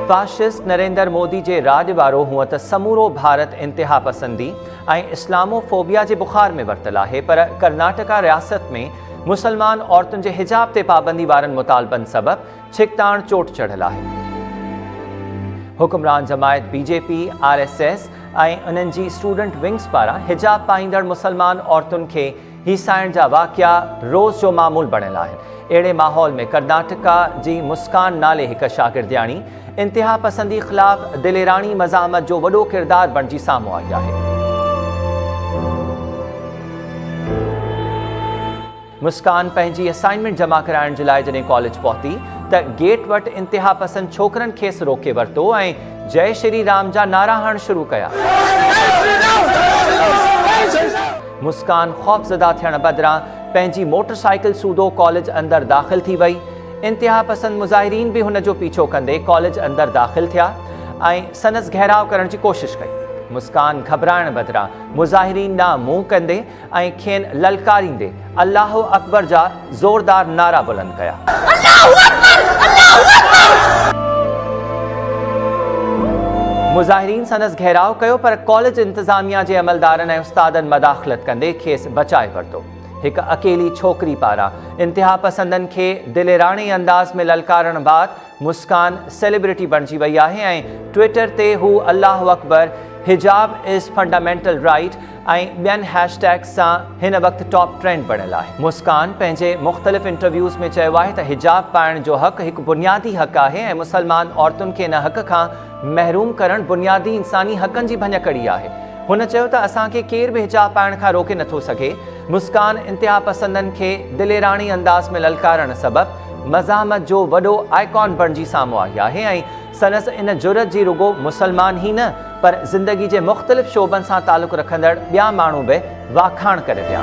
Fascist Narendra Modi जे राज वारो हुअं त समूरो भारत इंतिहा पसंदी ऐं इस्लामोफोबिया जे बुखार में वरतल आहे, पर कर्नाटका रियासत में मुसलमान औरतुनि जे हिजाब ते पाबंदी वारनि मुतालबनि सबबि छिकताण चोट चढ़ियल आहे। हुक्मरान जमायत बीजेपी, RSS ऐं उन्हनि जी स्टूडेंट विंग्स पारां हिजाब पाईंदड़ मुसलमान औरतुनि खे हीसाइण जा वाक़िया रोज़ जो मामूल बणियल आहिनि। अहिड़े माहौल में कर्नाटका जी मुस्कान नाले हिक शागिर्दियाणी इंतिहा पसंदी ख़िलाफ़ दिलेराणी मज़ामत जो वॾो किरदार बणिजी साम्हूं आई आहे। मुस्कान पंहिंजी असाइनमेंट जमा कराइण जे लाइ जॾहिं कॉलेज पहुती त गेट वटि इंतिहा पसंद छोकरनि खेसि रोके वरितो ऐं जय श्री राम जा नारा हणण शुरू कया। मुस्कान खौफ़ज़दा थियण बदिरां पंहिंजी मोटरसाइकिल सूदो कॉलेज अंदरि दाख़िल थी वई। इंतिहा पसंद मुज़ाहिरीन बि हुन जो पीछो कंदे कॉलेज अंदरि दाख़िल थिया ऐं संदसि घेराव करण जी कोशिशि कई। मुस्कान घबराइण बदिरां मुज़ाहिरीन ॾांहुं मुंहुं कंदे ऐं खेनि ललकारींदे अल्लाहु अकबर जा ज़ोरदार नारा बुलंद कया। मुज़ाहिरीन संदसि घेराव कयो, पर कॉलेज इंतिज़ामिया जे अमलदारनि ऐं उस्तादनि मदाख़लत कंदे खेसि बचाए वरितो। हिक अकेली छोकिरी पारां इंतिहा पसंदनि खे दिलेराणे अंदाज़ में ललकारण बाद मुस्कान सेलिब्रिटी बणिजी वई आहे ऐं ट्विटर ते हू अल्लाहु अकबर, हिजाब इज़ फंडामेंटल राइट ऐं ॿियनि हैशटैग्स सां हिन वक़्तु टॉप ट्रेंड बणियल आहे। मुस्कान पंहिंजे मुख़्तलिफ़ इंटरव्यूज़ में चयो आहे त हिजाब पाइण जो हक़ हिकु बुनियादी हक़ आहे ऐं मुसलमान औरतुनि खे इन हक़ खां महरूम करणु बुनियादी इंसानी हक़नि जी भञकड़ी आहे। हुन चयो त असांखे केर बि हिजाब पाइण खां रोके नथो सघे। मुस्कान इंतिहा पसंदनि खे दिलेराणी अंदाज़ में ललकारण सबबि मज़ामत जो वॾो आइकॉन बणिजी साम्हूं आई आहे ऐं संदसि इन जुरत जी रुगो मुसलमान ई न पर ज़िंदगी जे मुख़्तलिफ़ शोबनि सां तालुक़ रखंदड़ ॿिया माण्हू बि वाखाण करे विया।